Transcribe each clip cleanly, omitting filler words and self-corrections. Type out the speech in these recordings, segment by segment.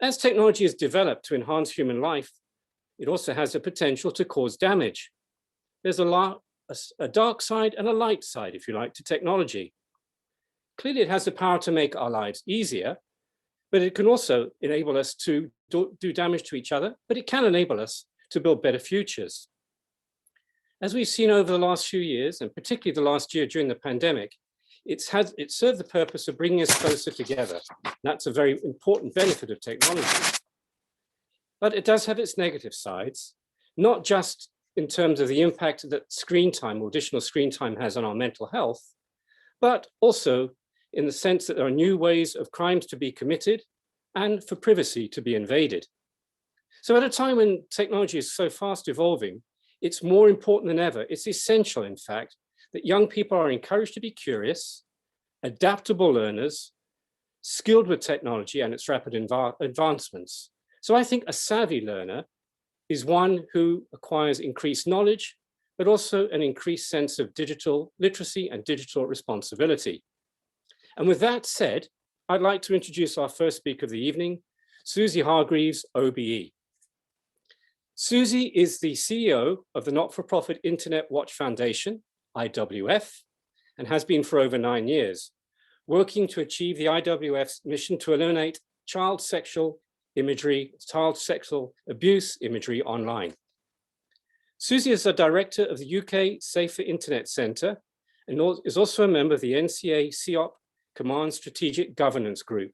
As technology is developed to enhance human life, it also has the potential to cause damage. There's a dark side and a light side, if you like, to technology. Clearly, it has the power to make our lives easier, but it can also enable us to do damage to each other, but it can enable us to build better futures. As we've seen over the last few years, and particularly the last year during the pandemic, it served the purpose of bringing us closer together. That's a very important benefit of technology. But it does have its negative sides, not just in terms of the impact that screen time or additional screen time has on our mental health, but also in the sense that there are new ways of crimes to be committed and for privacy to be invaded. So at a time when technology is so fast evolving, it's more important than ever. It's essential, in fact, that young people are encouraged to be curious, adaptable learners, skilled with technology and its rapid advancements. So I think a savvy learner is one who acquires increased knowledge, but also an increased sense of digital literacy and digital responsibility. And with that said, I'd like to introduce our first speaker of the evening, Susie Hargreaves OBE. Susie is the CEO of the not-for-profit Internet Watch Foundation, IWF, and has been for over 9 years, working to achieve the IWF's mission to eliminate child sexual abuse imagery online. Susie is a director of the UK Safer Internet Centre and is also a member of the NCA CEOP Command Strategic Governance Group.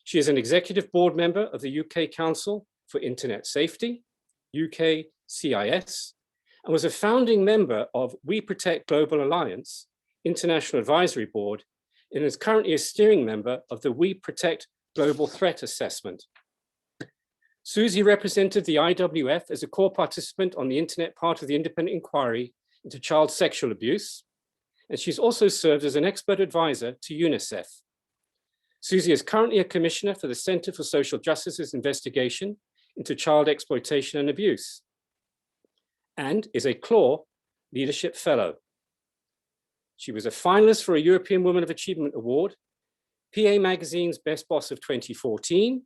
She is an executive board member of the UK Council for Internet Safety, UK CIS, and was a founding member of We Protect Global Alliance International Advisory Board, and is currently a steering member of the We Protect Global Threat Assessment. Susie represented the IWF as a core participant on the internet part of the independent inquiry into child sexual abuse, and she's also served as an expert advisor to UNICEF. Susie is currently a commissioner for the Center for Social Justice's investigation into child exploitation and abuse, and is a CLAW Leadership Fellow. She was a finalist for a European Woman of Achievement Award, PA Magazine's Best Boss of 2014,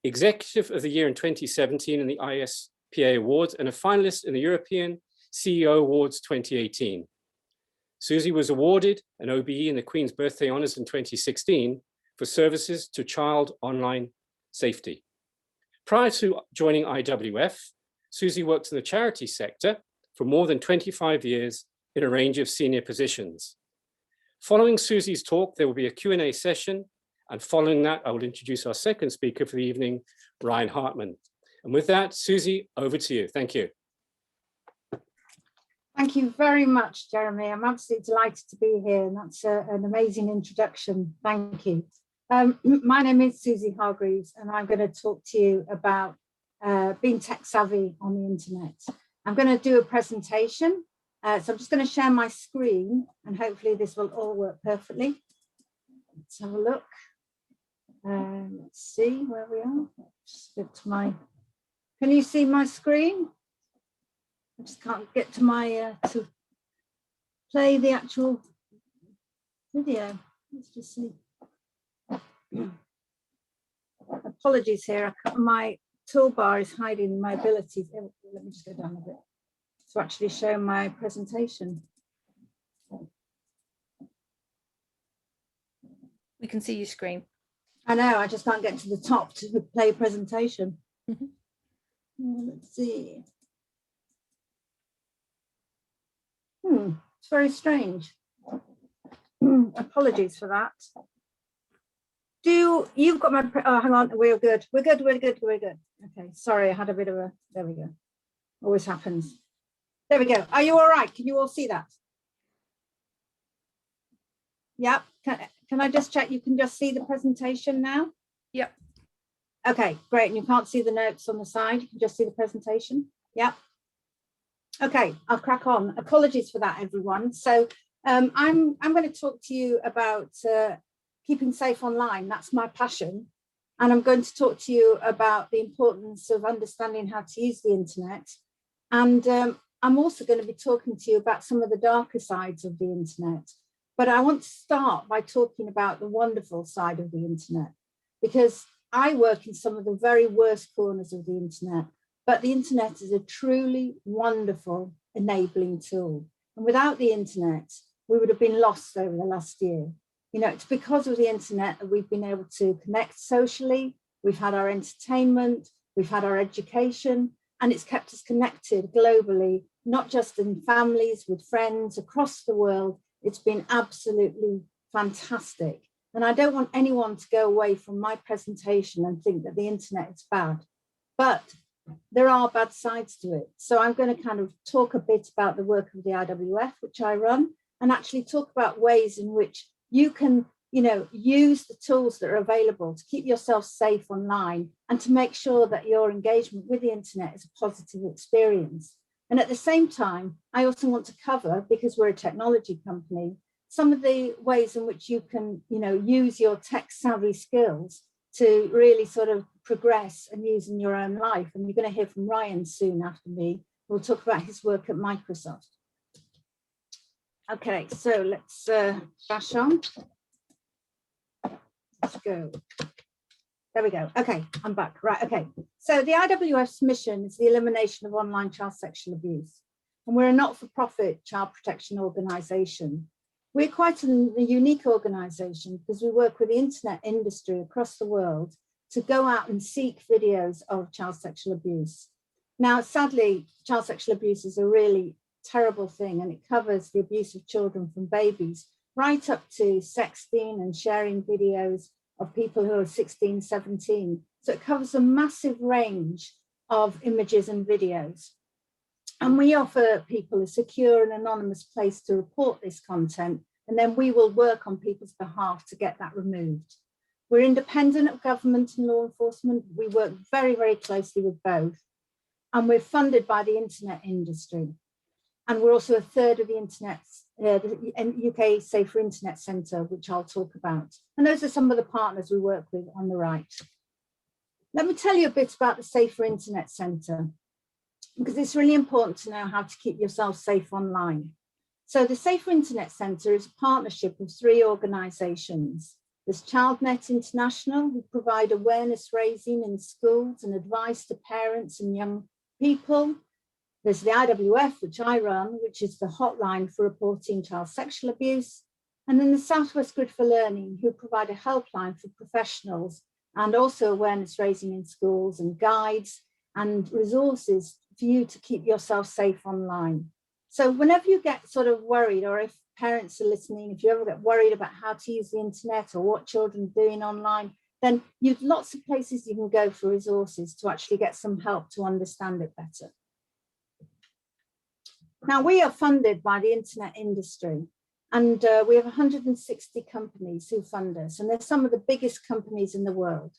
Executive of the Year in 2017 in the ISPA Awards, and a finalist in the European CEO Awards 2018. Susie was awarded an OBE in the Queen's Birthday Honours in 2016 for services to child online safety. Prior to joining IWF, Susie worked in the charity sector for more than 25 years in a range of senior positions. Following Susie's talk, there will be a Q&A session, and following that, I will introduce our second speaker for the evening, Ryan Hartman. And with that, Susie, over to you. Thank you. Thank you very much, Jeremy. I'm absolutely delighted to be here, and that's an amazing introduction. Thank you. My name is Susie Hargreaves, and I'm going to talk to you about being tech savvy on the internet. I'm going to do a presentation, so I'm just going to share my screen, and hopefully this will all work perfectly. Let's have a look. Let's see where we are. Just get to my. Can you see my screen? I just can't get to my to play the actual video. Let's just see. Apologies here. My toolbar is hiding my abilities. Let me just go down a bit to actually show my presentation. We can see your screen. I know, I just can't get to the top to play presentation. Let's see. It's very strange. Apologies for that. You've got my, oh, hang on, we're good. We're good. Okay, sorry, I had a bit of a, there we go. Always happens. There we go. Are you all right? Can you all see that? Yep. Can I just check? You can just see the presentation now? Yep. Okay, great. And you can't see the notes on the side. You can just see the presentation. Yep. Okay, I'll crack on. Apologies for that, everyone. So I'm going to talk to you about keeping safe online. That's my passion. And I'm going to talk to you about the importance of understanding how to use the internet. And I'm also going to be talking to you about some of the darker sides of the internet. But I want to start by talking about the wonderful side of the internet, because I work in some of the very worst corners of the internet, but the internet is a truly wonderful enabling tool. And without the internet, we would have been lost over the last year. You know, it's because of the internet that we've been able to connect socially. We've had our entertainment, we've had our education, and it's kept us connected globally, not just in families, with friends across the world. It's been absolutely fantastic. And I don't want anyone to go away from my presentation and think that the internet is bad, but there are bad sides to it. So I'm going to kind of talk a bit about the work of the IWF, which I run, and actually talk about ways in which you can, you know, use the tools that are available to keep yourself safe online and to make sure that your engagement with the internet is a positive experience. And at the same time, I also want to cover, because we're a technology company, some of the ways in which you can, you know, use your tech savvy skills to really sort of progress and use in your own life. And you're going to hear from Ryan soon after me. We'll talk about his work at Microsoft. Okay, so let's bash on. Let's go. There we go. Okay, I'm back. Right, okay. So the IWF's mission is the elimination of online child sexual abuse. And we're a not-for-profit child protection organisation. We're quite a unique organisation because we work with the internet industry across the world to go out and seek videos of child sexual abuse. Now, sadly, child sexual abuse is a really terrible thing, and it covers the abuse of children from babies right up to sexting and sharing videos of people who are 16, 17. So it covers a massive range of images and videos. And we offer people a secure and anonymous place to report this content, and then we will work on people's behalf to get that removed. We're independent of government and law enforcement. We work very, very closely with both. And we're funded by the internet industry. And we're also a third of the the UK Safer Internet Centre, which I'll talk about. And those are some of the partners we work with on the right. Let me tell you a bit about the Safer Internet Centre, because it's really important to know how to keep yourself safe online. So the Safer Internet Centre is a partnership of 3 organisations. There's ChildNet International, who provide awareness raising in schools and advice to parents and young people. There's the IWF, which I run, which is the hotline for reporting child sexual abuse. And then the Southwest Grid for Learning, who provide a helpline for professionals and also awareness raising in schools and guides and resources for you to keep yourself safe online. So whenever you get sort of worried, or if parents are listening, if you ever get worried about how to use the internet or what children are doing online, then you've lots of places you can go for resources to actually get some help to understand it better. Now, we are funded by the internet industry, and we have 160 companies who fund us, and they're some of the biggest companies in the world.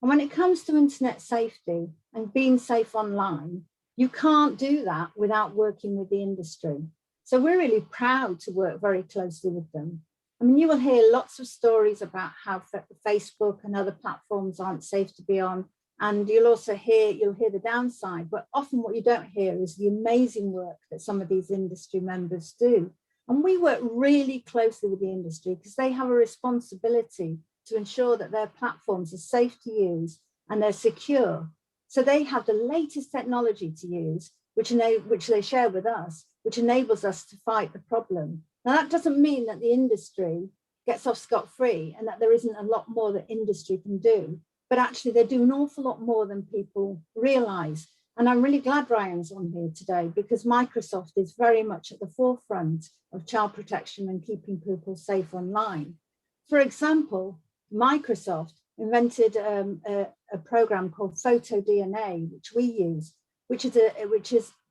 And when it comes to internet safety and being safe online, you can't do that without working with the industry. So we're really proud to work very closely with them. I mean, you will hear lots of stories about how Facebook and other platforms aren't safe to be on. And you'll also hear the downside, but often what you don't hear is the amazing work that some of these industry members do. And we work really closely with the industry because they have a responsibility to ensure that their platforms are safe to use and they're secure. So they have the latest technology to use, which they share with us, which enables us to fight the problem. Now, that doesn't mean that the industry gets off scot-free and that there isn't a lot more that industry can do, but actually they do an awful lot more than people realize. And I'm really glad Ryan's on here today, because Microsoft is very much at the forefront of child protection and keeping people safe online. For example, Microsoft invented a program called PhotoDNA, which we use, which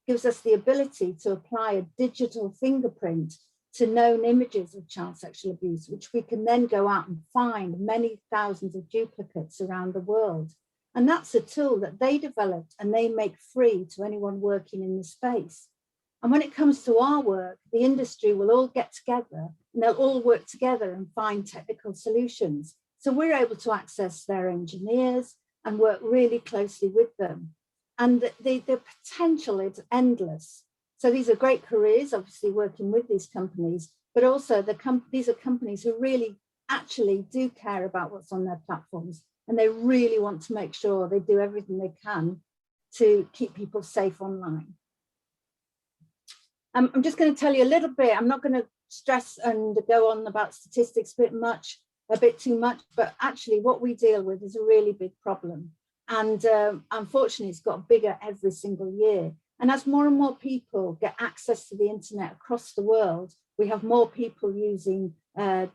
gives us the ability to apply a digital fingerprint to known images of child sexual abuse, which we can then go out and find many thousands of duplicates around the world. And that's a tool that they developed and they make free to anyone working in the space. And when it comes to our work, the industry will all get together and they'll all work together and find technical solutions. So we're able to access their engineers and work really closely with them. And the potential is endless. So these are great careers, obviously working with these companies, but also these are companies who really actually do care about what's on their platforms. and they really want to make sure they do everything they can to keep people safe online. I'm just going to tell you a little bit. I'm not going to stress and go on about statistics a bit too much, but actually what we deal with is a really big problem. And unfortunately, it's got bigger every single year. And as more and more people get access to the internet across the world, we have more people using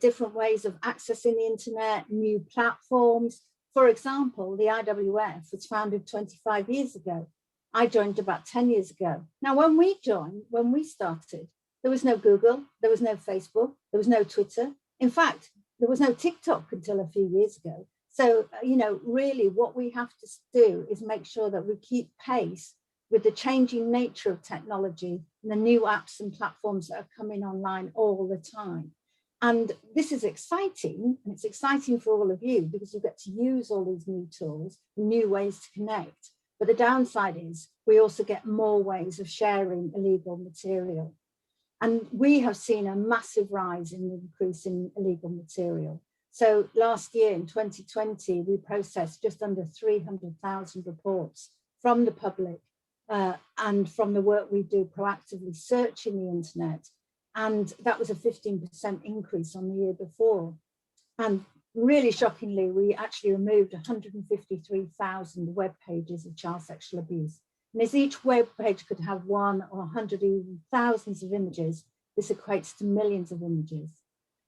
different ways of accessing the internet, new platforms. For example, the IWF was founded 25 years ago. I joined about 10 years ago. Now, when we started, there was no Google, there was no Facebook, there was no Twitter. In fact, there was no TikTok until a few years ago. So, you know, really what we have to do is make sure that we keep pace with the changing nature of technology and the new apps and platforms that are coming online all the time. And this is exciting, and it's exciting for all of you because you get to use all these new tools, new ways to connect. But the downside is we also get more ways of sharing illegal material. And we have seen a massive rise in the increase in illegal material. So last year in 2020, we processed just under 300,000 reports from the public and from the work we do proactively searching the internet. And that was a 15% increase on the year before. And really shockingly, we actually removed 153,000 web pages of child sexual abuse. And as each web page could have 1 or 100 even thousands of images, this equates to millions of images.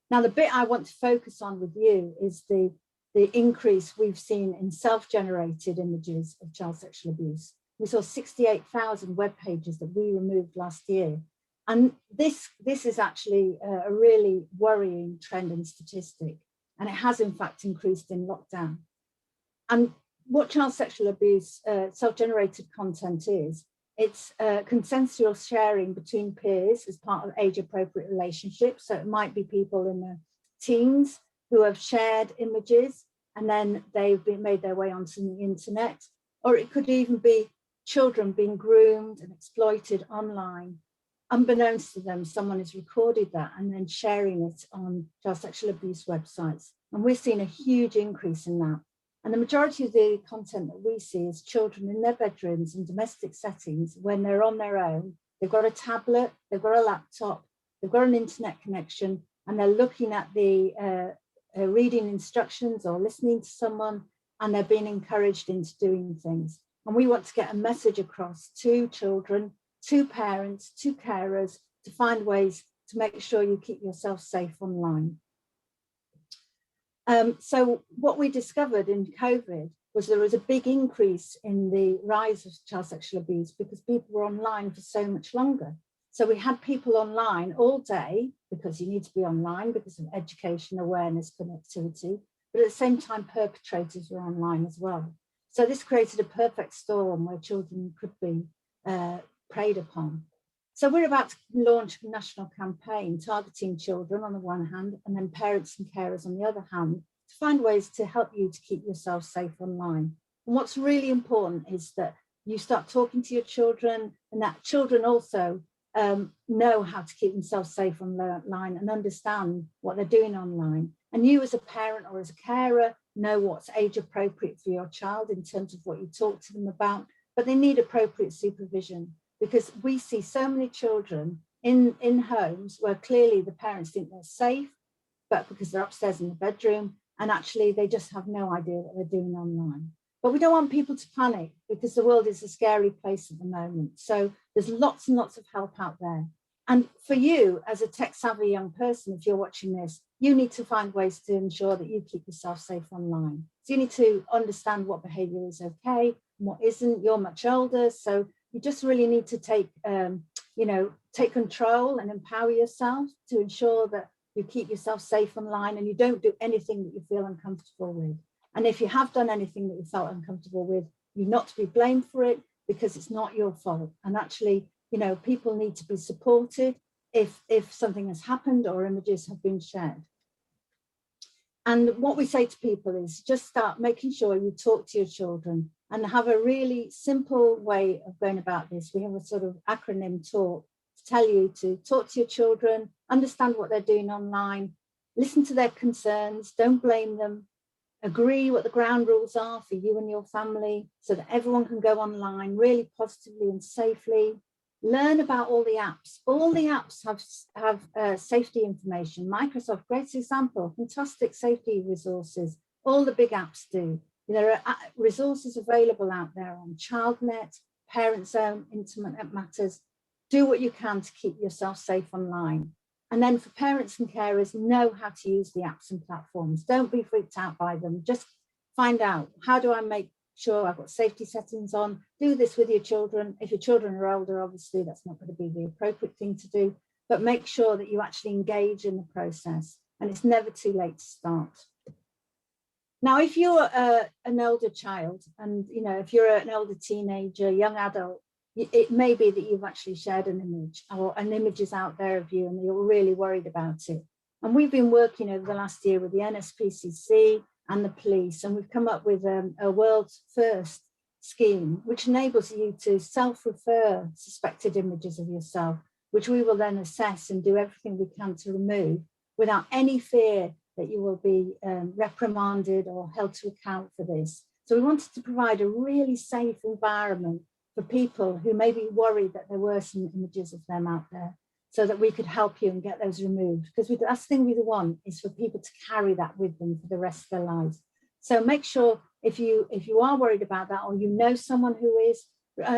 Now, the bit I want to focus on with you is the increase we've seen in self-generated images of child sexual abuse. We saw 68,000 web pages that we removed last year. And this is actually a really worrying trend and statistic. And it has in fact increased in lockdown. And what child sexual abuse, self-generated content is, it's consensual sharing between peers as part of age-appropriate relationships. So it might be people in their teens who have shared images and then they've made their way onto the internet. Or it could even be children being groomed and exploited online. Unbeknownst to them, someone has recorded that and then sharing it on child sexual abuse websites. And we're seeing a huge increase in that. And the majority of the content that we see is children in their bedrooms in domestic settings when they're on their own. They've got a tablet, they've got a laptop, they've got an internet connection, and they're looking at the reading instructions or listening to someone, and they're being encouraged into doing things. And we want to get a message across to children, to parents, to carers, to find ways to make sure you keep yourself safe online. So what we discovered in COVID was there was a big increase in the rise of child sexual abuse because people were online for so much longer. So we had people online all day because you need to be online because of education, awareness, connectivity, but at the same time perpetrators were online as well. So this created a perfect storm where children could be preyed upon. So we're about to launch a national campaign targeting children on the one hand, and then parents and carers on the other hand, to find ways to help you to keep yourself safe online. And what's really important is that you start talking to your children, and that children also know how to keep themselves safe online and understand what they're doing online. And you as a parent or as a carer know what's age appropriate for your child in terms of what you talk to them about, but they need appropriate supervision. Because we see so many children in homes where clearly the parents think they're safe, but because they're upstairs in the bedroom, and actually they just have no idea what they're doing online. But we don't want people to panic because the world is a scary place at the moment. So there's lots and lots of help out there. And for you as a tech savvy young person, if you're watching this, you need to find ways to ensure that you keep yourself safe online. So you need to understand what behavior is okay and what isn't. You're much older, so you just really need to take control and empower yourself to ensure that you keep yourself safe online and you don't do anything that you feel uncomfortable with. And if you have done anything that you felt uncomfortable with, you're not to be blamed for it because it's not your fault. And actually, you know, people need to be supported if something has happened or images have been shared. And what we say to people is just start making sure you talk to your children and have a really simple way of going about this. We have a sort of acronym talk to tell you to talk to your children, understand what they're doing online, listen to their concerns, don't blame them, agree what the ground rules are for you and your family so that everyone can go online really positively and safely. Learn about all the apps. All the apps have safety information. Microsoft, great example, fantastic safety resources. All the big apps do. There are resources available out there on ChildNet, Parent Zone, Internet Matters. Do what you can to keep yourself safe online. And then for parents and carers, know how to use the apps and platforms. Don't be freaked out by them. Just find out, how do I make sure I've got safety settings on? Do this with your children. If your children are older, obviously that's not going to be the appropriate thing to do, but make sure that you actually engage in the process, and it's never too late to start. Now, if you're an older child, and if you're an older teenager, young adult, it may be that you've actually shared an image, or an image is out there of you and you're really worried about it. And we've been working over the last year with the NSPCC and the police, and we've come up with a world's first scheme, which enables you to self-refer suspected images of yourself, which we will then assess and do everything we can to remove without any fear that you will be reprimanded or held to account for this. So we wanted to provide a really safe environment for people who may be worried that there were some images of them out there, so that we could help you and get those removed. Because the last thing we want is for people to carry that with them for the rest of their lives. So make sure if you are worried about that, or you know someone who is,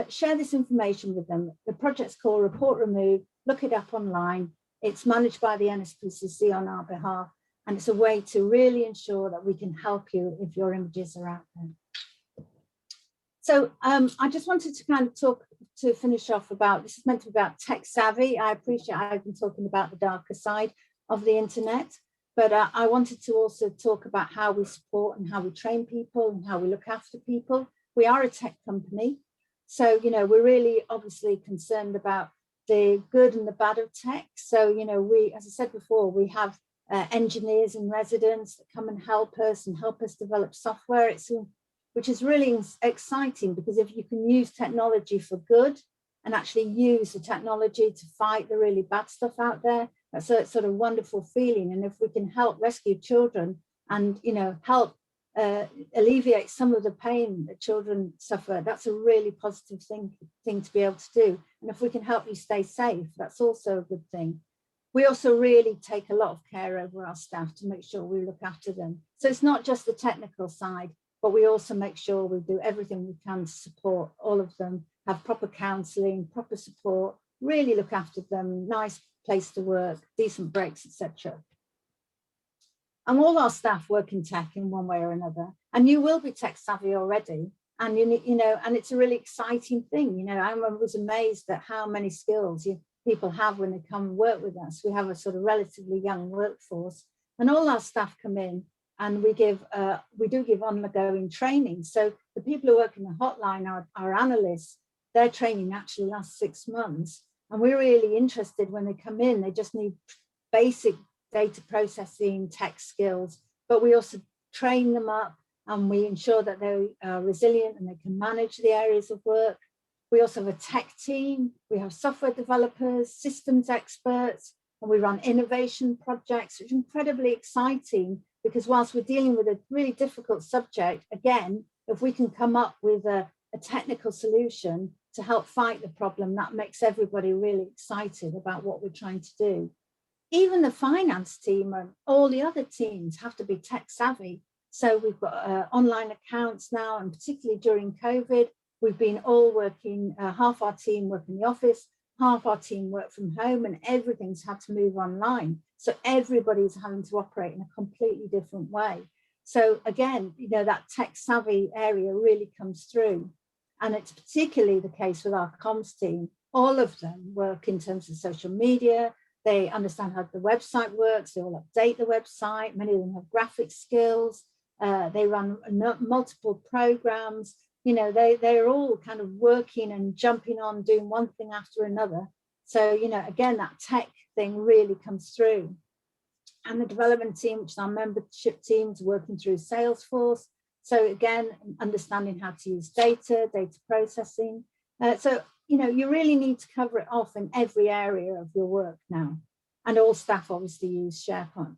share this information with them. The project's called Report Remove. Look it up online. It's managed by the NSPCC on our behalf. And it's a way to really ensure that we can help you if your images are out there. So I just wanted to kind of talk to finish off about, this is meant to be about tech savvy. I appreciate I've been talking about the darker side of the internet, but I wanted to also talk about how we support and how we train people and how we look after people. We are a tech company. So, we're really obviously concerned about the good and the bad of tech. So, we, as I said before, we have engineers in residence that come and help us develop software. Which is really exciting, because if you can use technology for good and actually use the technology to fight the really bad stuff out there, that's a sort of wonderful feeling. And if we can help rescue children and help alleviate some of the pain that children suffer, that's a really positive thing to be able to do. And if we can help you stay safe, that's also a good thing. We also really take a lot of care over our staff to make sure we look after them. So it's not just the technical side, but we also make sure we do everything we can to support all of them, have proper counselling, proper support, really look after them, nice place to work, decent breaks, etc. And all our staff work in tech in one way or another. And you will be tech savvy already. And and it's a really exciting thing. I was amazed at how many skills people have when they come work with us. We have a sort of relatively young workforce, and all our staff come in. And we do give ongoing training. So the people who work in the hotline, our analysts, their training actually lasts 6 months. And we're really interested when they come in, they just need basic data processing, tech skills, but we also train them up and we ensure that they are resilient and they can manage the areas of work. We also have a tech team. We have software developers, systems experts, and we run innovation projects, which is incredibly exciting. Because whilst we're dealing with a really difficult subject, again, if we can come up with a technical solution to help fight the problem, that makes everybody really excited about what we're trying to do. Even the finance team and all the other teams have to be tech savvy. So we've got online accounts now, and particularly during COVID, we've been all working, half our team work in the office, half our team work from home, and everything's had to move online. So everybody's having to operate in a completely different way. So again, that tech savvy area really comes through. And it's particularly the case with our comms team. All of them work in terms of social media. They understand how the website works. They all update the website. Many of them have graphic skills. They run multiple programs. They're all kind of working and jumping on, doing one thing after another. So, again, that tech thing really comes through. And the development team, which is our membership teams, working through Salesforce. So again, understanding how to use data processing. So, you really need to cover it off in every area of your work now. And all staff obviously use SharePoint.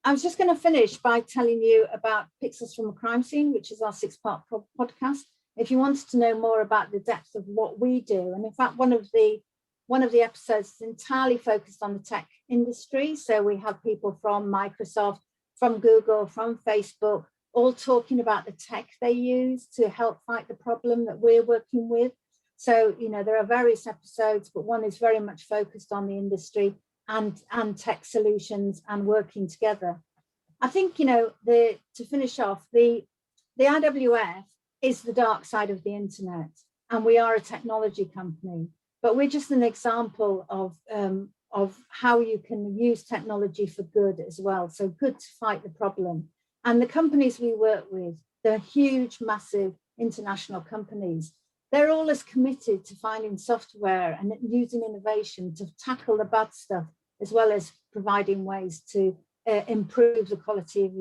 I was just going to finish by telling you about Pixels from a Crime Scene, which is our 6-part podcast. If you wanted to know more about the depth of what we do, and in fact, one of the episodes is entirely focused on the tech industry. So we have people from Microsoft, from Google, from Facebook, all talking about the tech they use to help fight the problem that we're working with. So, you know, there are various episodes, but one is very much focused on the industry and tech solutions and working together. I think, you know, to finish off, the IWF is the dark side of the internet, and we are a technology company, but we're just an example of how you can use technology for good as well. So good to fight the problem. And the companies we work with, they're huge, massive international companies. They're all as committed to finding software and using innovation to tackle the bad stuff, as well as providing ways to improve the quality of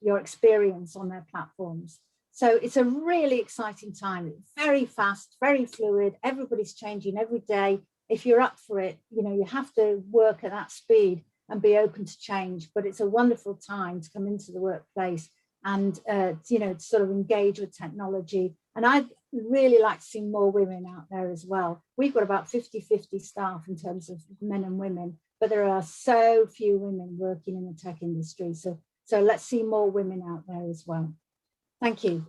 your experience on their platforms. So it's a really exciting time. It's very fast, very fluid. Everybody's changing every day. If you're up for it, you know, you have to work at that speed and be open to change. But it's a wonderful time to come into the workplace and, you know, to sort of engage with technology. And I'd really like to see more women out there as well. We've got about 50-50 staff in terms of men and women, but there are so few women working in the tech industry. So let's see more women out there as well. Thank you.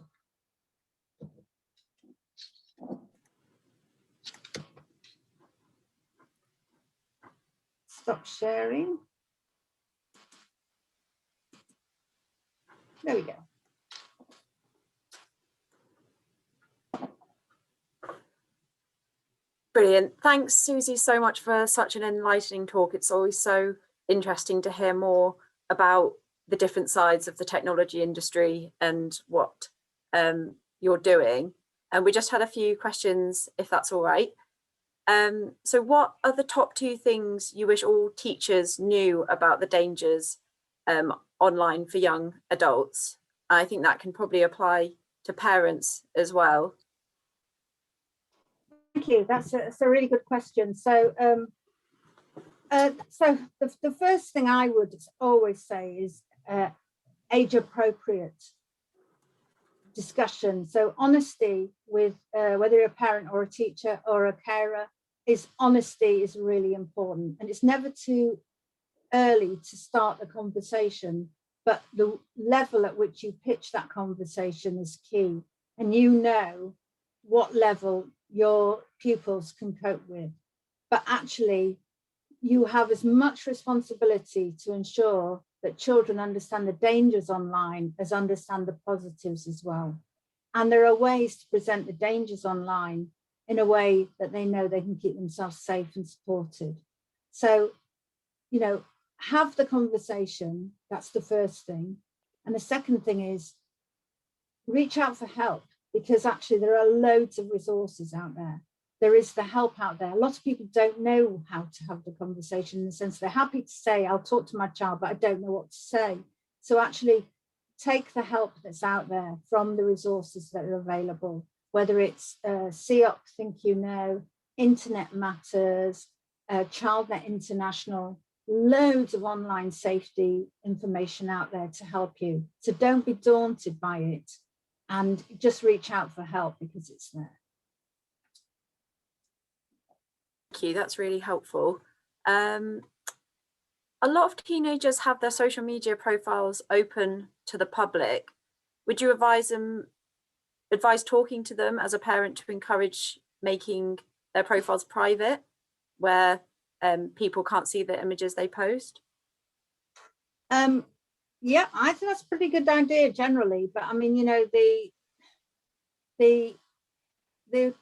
Stop sharing. There we go. Brilliant. Thanks, Susie, so much for such an enlightening talk. It's always so interesting to hear more about the different sides of the technology industry and what you're doing. And we just had a few questions, if that's all right. So what are the top 2 things you wish all teachers knew about the dangers online for young adults? I think that can probably apply to parents as well. Thank you. That's a really good question. So, the first thing I would always say is age-appropriate discussion. So honesty with whether you're a parent or a teacher or a carer, honesty is really important. And it's never too early to start a conversation, but the level at which you pitch that conversation is key. And you know what level your pupils can cope with. But actually, you have as much responsibility to ensure that children understand the dangers online as understand the positives as well. And there are ways to present the dangers online in a way that they know they can keep themselves safe and supported. So, you know, have the conversation. That's the first thing. And the second thing is reach out for help, because actually there are loads of resources out there. There is the help out there. A lot of people don't know how to have the conversation, in the sense they're happy to say, I'll talk to my child, but I don't know what to say. So actually take the help that's out there from the resources that are available, whether it's CEOP, Think You Know, Internet Matters, ChildNet International, loads of online safety information out there to help you. So don't be daunted by it and just reach out for help, because it's there. Thank you, that's really helpful. A lot of teenagers have their social media profiles open to the public. Would you advise talking to them as a parent to encourage making their profiles private, where people can't see the images they post? Yeah, I think that's a pretty good idea generally, but I mean, you know, the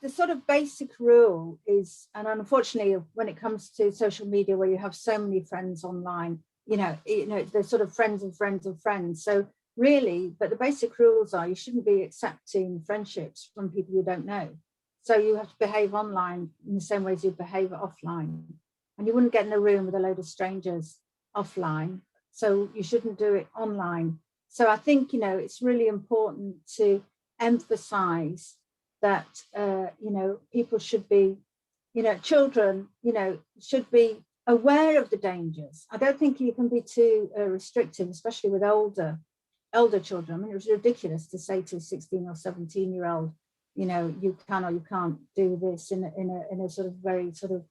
sort of basic rule is, and unfortunately, when it comes to social media where you have so many friends online, you know, they're sort of friends of friends of friends. So really, but the basic rules are you shouldn't be accepting friendships from people you don't know. So you have to behave online in the same way as you behave offline. And you wouldn't get in a room with a load of strangers offline. So you shouldn't do it online. So I think, you know, it's really important to emphasize that, you know, people should be, you know, children, you know, should be aware of the dangers. I don't think you can be too restrictive, especially with older children. I mean, it was ridiculous to say to a 16 or 17-year-old, you know, you can or you can't do this in a sort of very sort of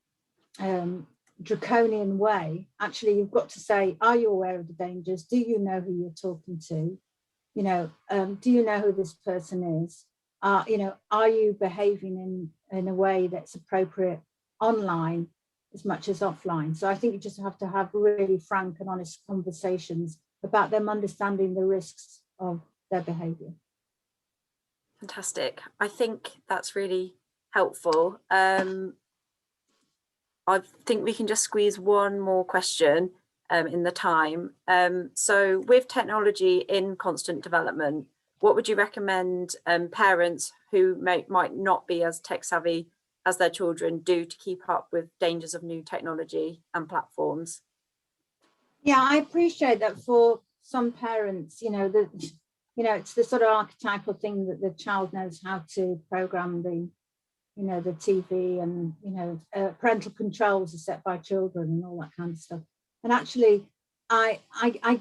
draconian way. Actually, you've got to say, are you aware of the dangers? Do you know who you're talking to? You know, do you know who this person is? You know, are you behaving in a way that's appropriate online as much as offline? So I think you just have to have really frank and honest conversations about them understanding the risks of their behavior. Fantastic. I think that's really helpful. I think we can just squeeze one more question in the time. So with technology in constant development, what would you recommend parents who might not be as tech savvy as their children do to keep up with dangers of new technology and platforms? Yeah, I appreciate that for some parents, you know, it's the sort of archetypal thing that the child knows how to program the, you know, the TV, and, you know, parental controls are set by children and all that kind of stuff. And actually, I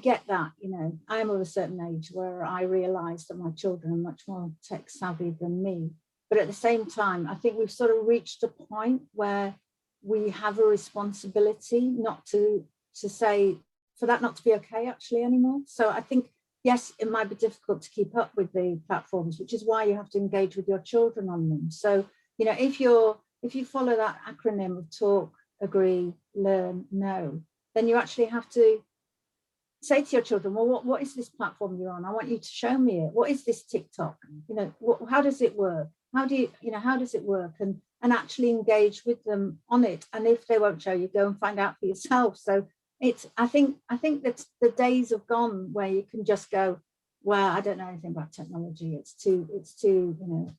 get that, you know, I'm of a certain age where I realize that my children are much more tech savvy than me. But at the same time, I think we've sort of reached a point where we have a responsibility not to say, for that not to be okay actually anymore. So I think, yes, it might be difficult to keep up with the platforms, which is why you have to engage with your children on them. So, you know, if you follow that acronym of talk, agree, learn, know, then you actually have to say to your children, well, what is this platform you're on? I want you to show me it. What is this TikTok? You know, how does it work? How does it work? And actually engage with them on it. And if they won't show you, go and find out for yourself. So I think that the days have gone where you can just go, well, I don't know anything about technology. It's too, you know,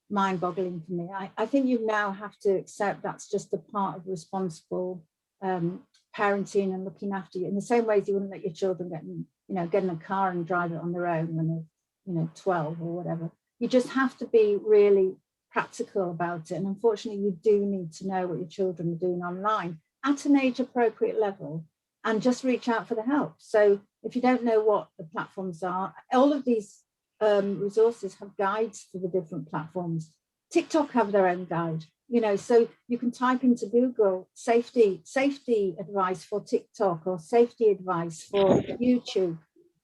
mind-boggling for me. I think you now have to accept that's just a part of responsible parenting and looking after you. In the same way as you wouldn't let your children get in a car and drive it on their own when they're, you know, 12 or whatever. You just have to be really practical about it. And unfortunately, you do need to know what your children are doing online at an age-appropriate level, and just reach out for the help. So if you don't know what the platforms are, all of these resources have guides for the different platforms. TikTok have their own guide, you know, so you can type into Google safety advice for TikTok or safety advice for YouTube.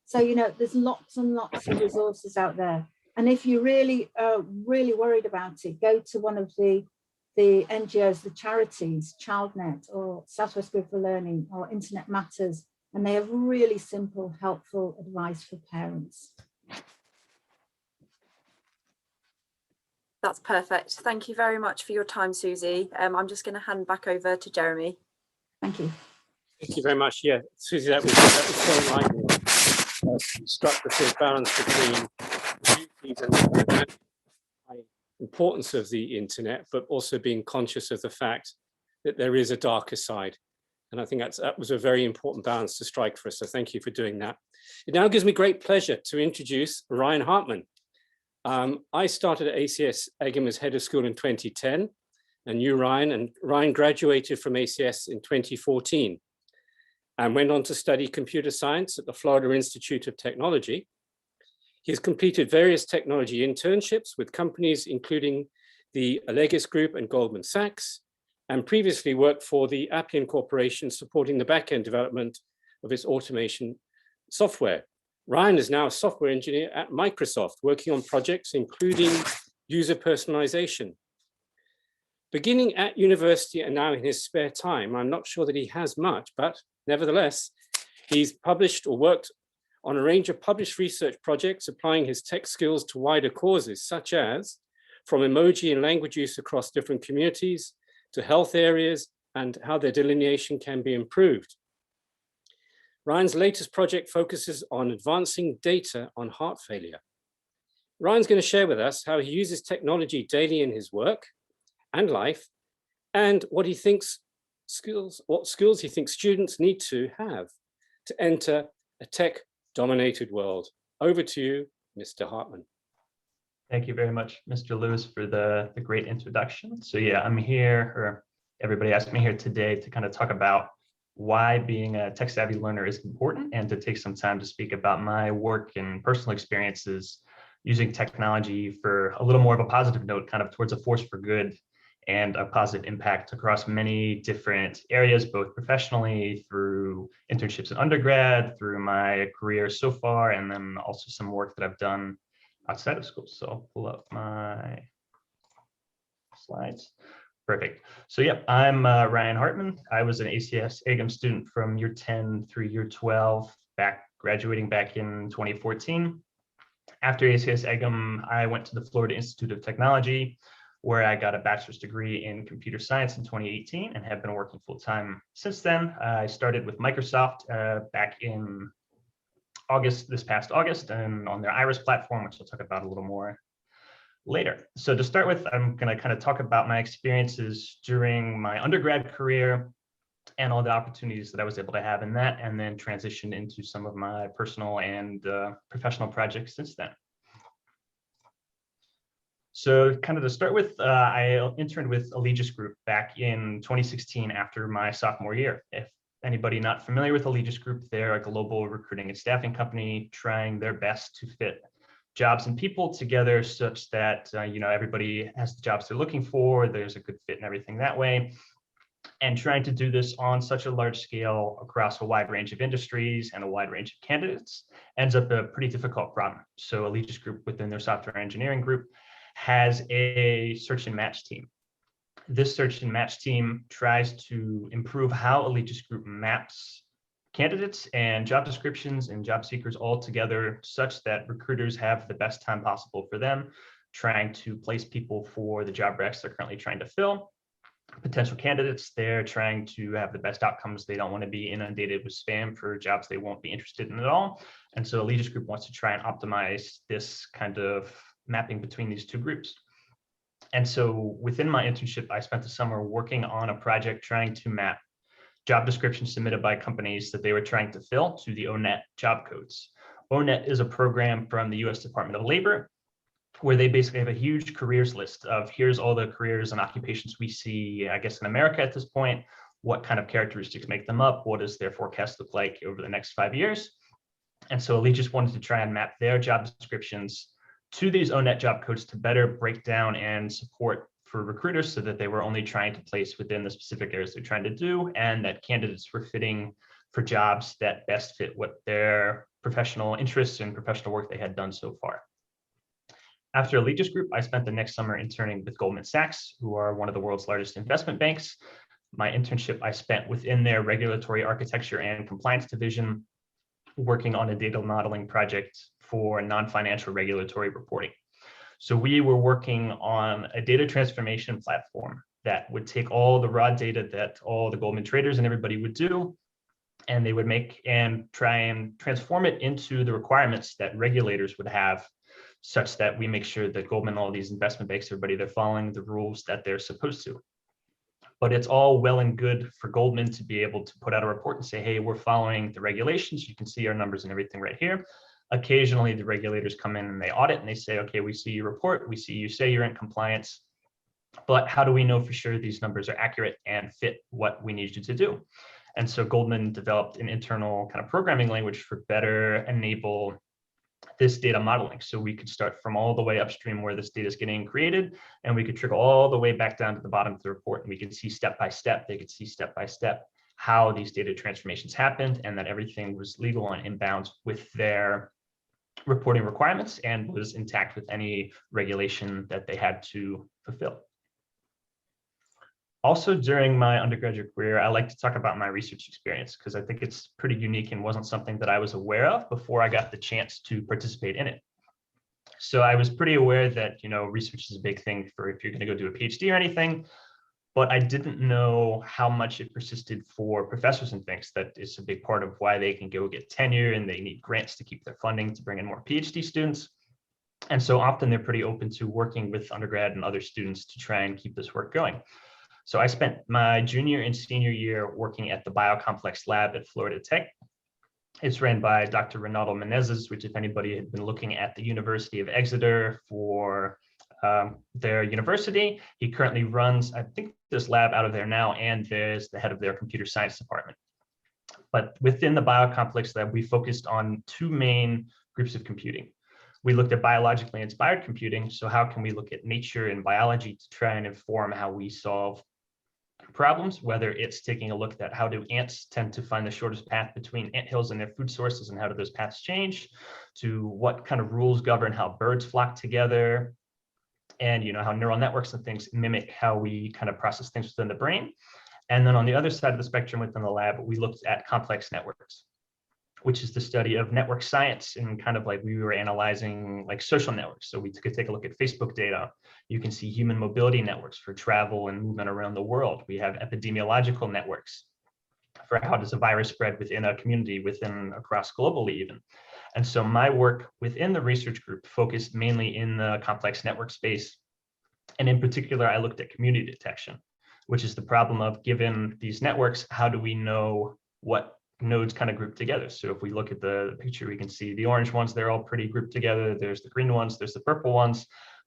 So, you know, there's lots and lots of resources out there. And if you really are really worried about it, go to one of the NGOs, the charities, ChildNet or Southwest Group for Learning or Internet Matters, and they have really simple, helpful advice for parents. That's perfect. Thank you very much for your time, Susie. I'm just going to hand back over to Jeremy. Thank you. Thank you very much. Yeah, Susie, that was so enlightening. Struck the sort of balance between duties and the importance of the internet, but also being conscious of the fact that there is a darker side. And I think that was a very important balance to strike for us. So thank you for doing that. It now gives me great pleasure to introduce Ryan Hartman. I started at ACS Egham as head of school in 2010, and knew Ryan, and Ryan graduated from ACS in 2014 and went on to study computer science at the Florida Institute of Technology. He has completed various technology internships with companies including the Allegis Group and Goldman Sachs, and previously worked for the Appian Corporation supporting the back-end development of its automation software. Ryan is now a software engineer at Microsoft, working on projects including user personalization. Beginning at university and now in his spare time, I'm not sure that he has much, but nevertheless, he's published or worked on a range of published research projects applying his tech skills to wider causes, such as from emoji and language use across different communities to health areas and how their delineation can be improved. Ryan's latest project focuses on advancing data on heart failure. Ryan's going to share with us how he uses technology daily in his work and life, and what skills he thinks students need to have to enter a tech-dominated world. Over to you, Mr. Hartman. Thank you very much, Mr. Lewis, for the great introduction. So yeah, I'm here, or everybody asked me here today to kind of talk about why being a tech-savvy learner is important, and to take some time to speak about my work and personal experiences using technology for a little more of a positive note, kind of towards a force for good and a positive impact across many different areas, both professionally, through internships in undergrad, through my career so far, and then also some work that I've done outside of school. So I'll pull up my slides. Perfect. So yep, I'm Ryan Hartman. I was an ACS Egham student from year 10 through year 12, graduating back in 2014. After ACS Egham, I went to the Florida Institute of Technology, where I got a bachelor's degree in computer science in 2018 and have been working full time since then. I started with Microsoft back in August, this past August, and on their Iris platform, which I'll talk about a little more later. So to start with, I'm going to kind of talk about my experiences during my undergrad career and all the opportunities that I was able to have in that, and then transition into some of my personal and professional projects since then. So kind of to start with, I interned with Allegis Group back in 2016 after my sophomore year. If anybody not familiar with Allegis Group, they're a global recruiting and staffing company trying their best to fit jobs and people together such that everybody has the jobs they're looking for, there's a good fit and everything that way. And trying to do this on such a large scale across a wide range of industries and a wide range of candidates ends up a pretty difficult problem. So Allegis Group, within their software engineering group, has a search and match team. This search and match team tries to improve how Allegis Group maps candidates and job descriptions and job seekers all together such that recruiters have the best time possible for them, trying to place people for the job recs they're currently trying to fill. Potential candidates, they're trying to have the best outcomes. They don't want to be inundated with spam for jobs they won't be interested in at all. And so Allegis Group wants to try and optimize this kind of mapping between these two groups. And so within my internship, I spent the summer working on a project trying to map job descriptions submitted by companies that they were trying to fill to the ONET job codes. ONET is a program from the US Department of Labor, where they basically have a huge careers list of here's all the careers and occupations we see, I guess, in America at this point, what kind of characteristics make them up, what does their forecast look like over the next 5 years. And so Allegis wanted to try and map their job descriptions to these ONET job codes to better break down and support for recruiters so that they were only trying to place within the specific areas they're trying to do, and that candidates were fitting for jobs that best fit what their professional interests and professional work they had done so far. After Allegis Group, I spent the next summer interning with Goldman Sachs, who are one of the world's largest investment banks. My internship I spent within their regulatory architecture and compliance division, working on a data modeling project for non-financial regulatory reporting. So we were working on a data transformation platform that would take all the raw data that all the Goldman traders and everybody would do, and they would make and try and transform it into the requirements that regulators would have, such that we make sure that Goldman, all these investment banks, everybody, they're following the rules that they're supposed to. But it's all well and good for Goldman to be able to put out a report and say, hey, we're following the regulations. You can see our numbers and everything right here. Occasionally, the regulators come in and they audit and they say, okay, we see your report. We see you say you're in compliance. But how do we know for sure these numbers are accurate and fit what we need you to do? And so Goldman developed an internal kind of programming language for better enable this data modeling. So we could start from all the way upstream where this data is getting created, and we could trickle all the way back down to the bottom of the report. And we could see step by step, they could see step by step how these data transformations happened and that everything was legal and in bounds with their reporting requirements and was intact with any regulation that they had to fulfill. Also, during my undergraduate career, I like to talk about my research experience because I think it's pretty unique and wasn't something that I was aware of before I got the chance to participate in it. So I was pretty aware that, research is a big thing for if you're going to go do a PhD or anything, but I didn't know how much it persisted for professors and things. That is a big part of why they can go get tenure and they need grants to keep their funding to bring in more PhD students. And so often they're pretty open to working with undergrad and other students to try and keep this work going. So I spent my junior and senior year working at the Biocomplex Lab at Florida Tech. It's ran by Dr. Ronaldo Menezes, which if anybody had been looking at the University of Exeter for their university, he currently runs, I think, this lab out of there now, and there's the head of their computer science department. But within the biocomplex lab, we focused on two main groups of computing. We looked at biologically inspired computing. So how can we look at nature and biology to try and inform how we solve problems, whether it's taking a look at how do ants tend to find the shortest path between anthills and their food sources, and how do those paths change, to what kind of rules govern how birds flock together, and how neural networks and things mimic how we kind of process things within the brain. And then on the other side of the spectrum within the lab, we looked at complex networks, which is the study of network science, and kind of like we were analyzing like social networks. So we could take a look at Facebook data. You can see human mobility networks for travel and movement around the world. We have epidemiological networks for how does a virus spread within a community, across globally even. And so my work within the research group focused mainly in the complex network space. And in particular, I looked at community detection, which is the problem of, given these networks, how do we know what nodes kind of group together? So if we look at the picture, we can see the orange ones, they're all pretty grouped together. There's the green ones, there's the purple ones.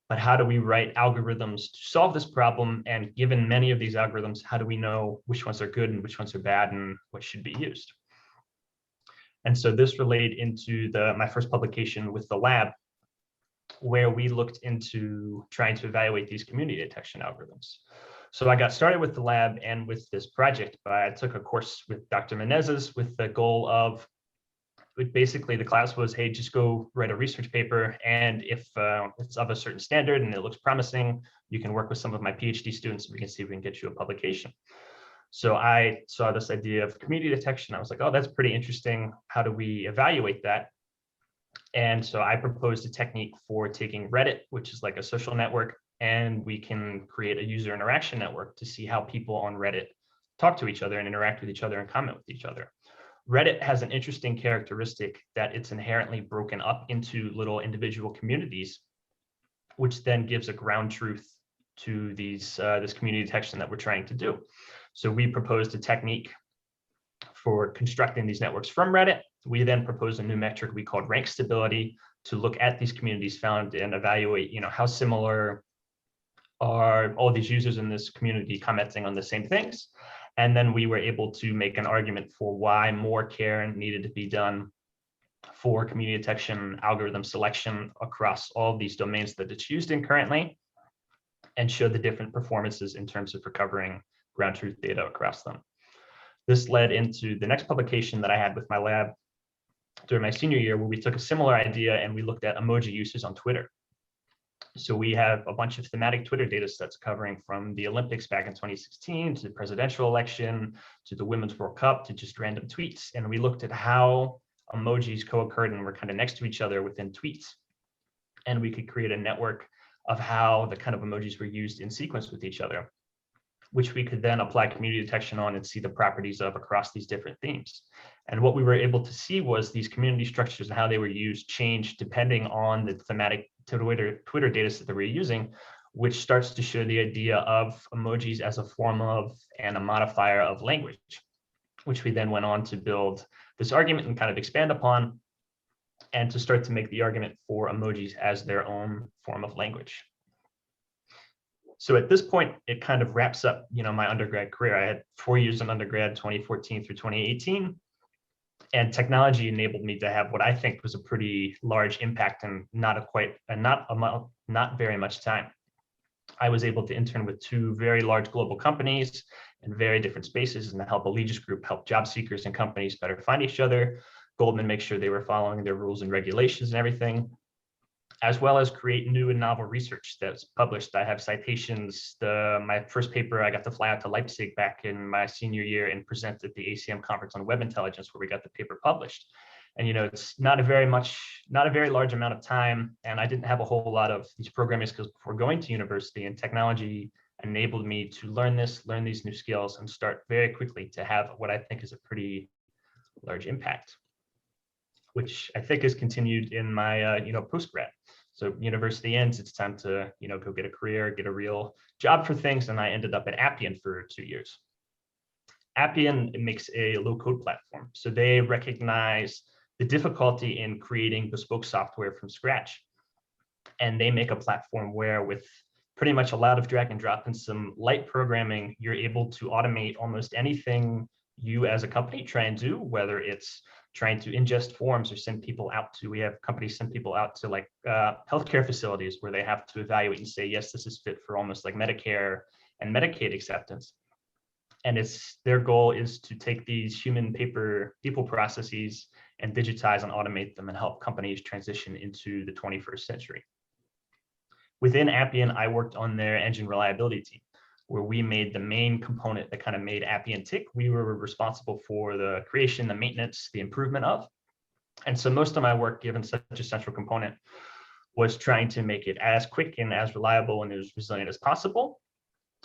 But how do we write algorithms to solve this problem? And given many of these algorithms, how do we know which ones are good and which ones are bad and what should be used? And so this relayed into my first publication with the lab, where we looked into trying to evaluate these community detection algorithms. So I got started with the lab and with this project, but I took a course with Dr. Menezes with the goal of, basically the class was, hey, just go write a research paper. And if it's of a certain standard and it looks promising, you can work with some of my PhD students and we can see if we can get you a publication. So I saw this idea of community detection. I was like, oh, that's pretty interesting. How do we evaluate that? And so I proposed a technique for taking Reddit, which is like a social network, and we can create a user interaction network to see how people on Reddit talk to each other and interact with each other and comment with each other. Reddit has an interesting characteristic that it's inherently broken up into little individual communities, which then gives a ground truth to this community detection that we're trying to do. So we proposed a technique for constructing these networks from Reddit. We then proposed a new metric we called rank stability to look at these communities found and evaluate, how similar are all these users in this community commenting on the same things. And then we were able to make an argument for why more care needed to be done for community detection algorithm selection across all of these domains that it's used in currently, and show the different performances in terms of recovering ground truth data across them. This led into the next publication that I had with my lab during my senior year, where we took a similar idea and we looked at emoji uses on Twitter. So we have a bunch of thematic Twitter data sets covering from the Olympics back in 2016 to the presidential election, to the Women's World Cup, to just random tweets. And we looked at how emojis co-occurred and were kind of next to each other within tweets. And we could create a network of how the kind of emojis were used in sequence with each other, which we could then apply community detection on and see the properties of across these different themes. And what we were able to see was these community structures and how they were used changed depending on the thematic Twitter data set that we're using, which starts to show the idea of emojis as a form of and a modifier of language, which we then went on to build this argument and kind of expand upon, and to start to make the argument for emojis as their own form of language. So at this point, it kind of wraps up, my undergrad career. I had 4 years in undergrad, 2014 through 2018. And technology enabled me to have what I think was a pretty large impact in not very much time. I was able to intern with 2 very large global companies in very different spaces, and to help a Allegis group help job seekers and companies better find each other. Goldman make sure they were following their rules and regulations and everything, as well as create new and novel research that's published. I have citations. My first paper, I got to fly out to Leipzig back in my senior year and present at the ACM conference on web intelligence, where we got the paper published. And it's not a very large amount of time, and I didn't have a whole lot of these programming skills before going to university, and technology enabled me to learn these new skills, and start very quickly to have what I think is a pretty large impact, which I think has continued in my post-grad. So university ends, it's time to go get a career, get a real job for things, and I ended up at Appian for 2 years. Appian makes a low-code platform, so they recognize the difficulty in creating bespoke software from scratch, and they make a platform where, with pretty much a lot of drag and drop and some light programming, you're able to automate almost anything you as a company try and do, whether it's trying to ingest forms or send people out to, we have companies send people out to like healthcare facilities where they have to evaluate and say, yes, this is fit for almost like Medicare and Medicaid acceptance. And their goal is to take these human people processes and digitize and automate them and help companies transition into the 21st century. Within Appian, I worked on their engine reliability team, where we made the main component that kind of made Appian tick. We were responsible for the creation, the maintenance, the improvement of. And so most of my work, given such a central component, was trying to make it as quick and as reliable and as resilient as possible.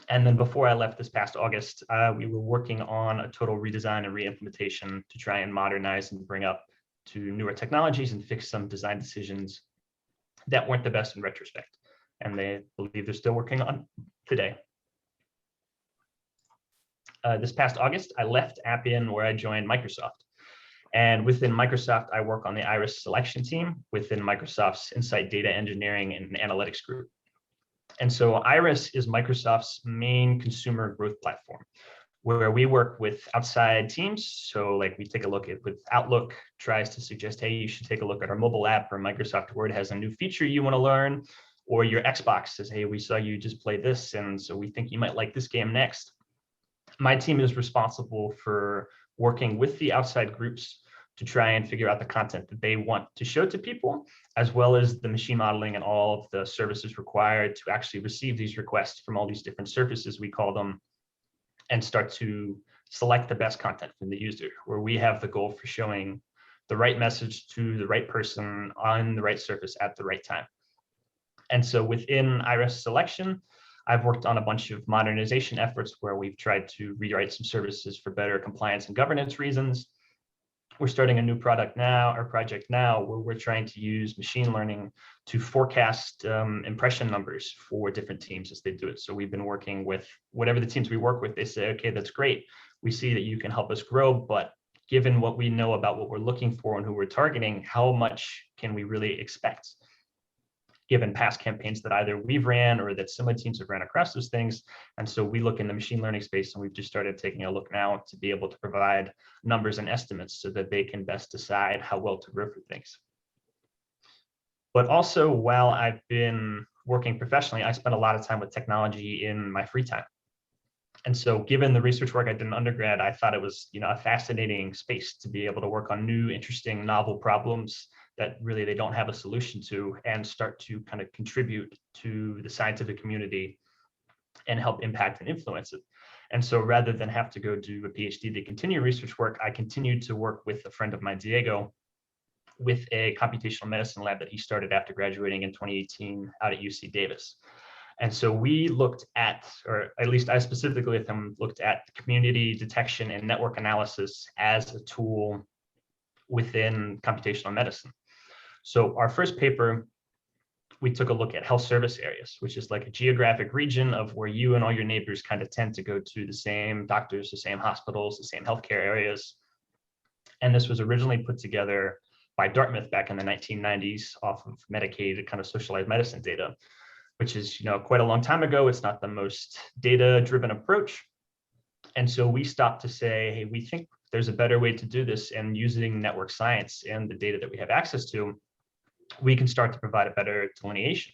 And then before I left this past August, we were working on a total redesign and re-implementation to try and modernize and bring up to newer technologies and fix some design decisions that weren't the best in retrospect. And they believe they're still working on today. This past August, I left Appian where I joined Microsoft. And within Microsoft, I work on the Iris selection team within Microsoft's Insight Data Engineering and Analytics group. And so Iris is Microsoft's main consumer growth platform, where we work with outside teams. So like we take a look at, with Outlook tries to suggest, hey, you should take a look at our mobile app, or Microsoft Word has a new feature you want to learn, or your Xbox says, hey, we saw you just play this, and so we think you might like this game next. My team is responsible for working with the outside groups to try and figure out the content that they want to show to people, as well as the machine modeling and all of the services required to actually receive these requests from all these different surfaces, we call them, and start to select the best content from the user, where we have the goal for showing the right message to the right person on the right surface at the right time. And so within Iris selection, I've worked on a bunch of modernization efforts where we've tried to rewrite some services for better compliance and governance reasons. We're starting a new project now where we're trying to use machine learning to forecast impression numbers for different teams as they do it. So we've been working with whatever the teams we work with. They say, okay, that's great. We see that you can help us grow, but given what we know about what we're looking for and who we're targeting, how much can we really expect? Given past campaigns that either we've ran or that similar teams have ran across those things. And so we look in the machine learning space, and we've just started taking a look now to be able to provide numbers and estimates so that they can best decide how well to grow for things. But also, while I've been working professionally, I spent a lot of time with technology in my free time. And so given the research work I did in undergrad, I thought it was, a fascinating space to be able to work on new, interesting, novel problems that really they don't have a solution to, and start to kind of contribute to the scientific community and help impact and influence it. And so rather than have to go do a PhD to continue research work, I continued to work with a friend of mine, Diego, with a computational medicine lab that he started after graduating in 2018 out at UC Davis. And so we looked at, or at least I specifically with him, looked at community detection and network analysis as a tool within computational medicine. So our first paper, we took a look at health service areas, which is like a geographic region of where you and all your neighbors kind of tend to go to the same doctors, the same hospitals, the same healthcare areas. And this was originally put together by Dartmouth back in the 1990s off of Medicaid kind of socialized medicine data, which is, quite a long time ago. It's not the most data-driven approach. And so we stopped to say, hey, we think there's a better way to do this, and using network science and the data that we have access to, we can start to provide a better delineation.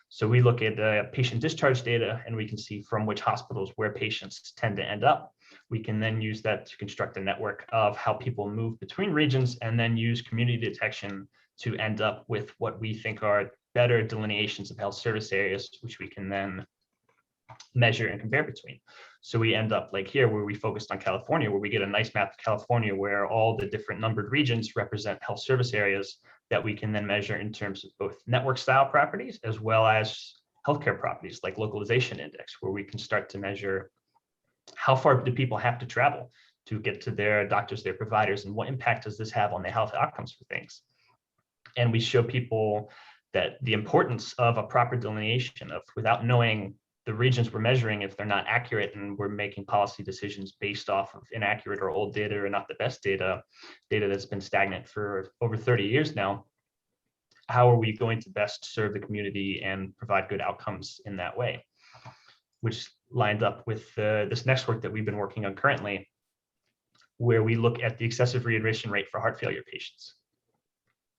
So we look at patient discharge data, and we can see from which hospitals where patients tend to end up. We can then use that to construct a network of how people move between regions, and then use community detection to end up with what we think are better delineations of health service areas, which we can then measure and compare between. So we end up like here, where we focused on California, where we get a nice map of California where all the different numbered regions represent health service areas that we can then measure in terms of both network style properties as well as healthcare properties like localization index, where we can start to measure how far do people have to travel to get to their doctors, their providers, and what impact does this have on their health outcomes for things. And we show people that the importance of a proper delineation of, without knowing the regions we're measuring, if they're not accurate and we're making policy decisions based off of inaccurate or old data or not the best data that's been stagnant for over 30 years now, how are we going to best serve the community and provide good outcomes in that way? Which lined up with this next work that we've been working on currently, where we look at the excessive readmission rate for heart failure patients.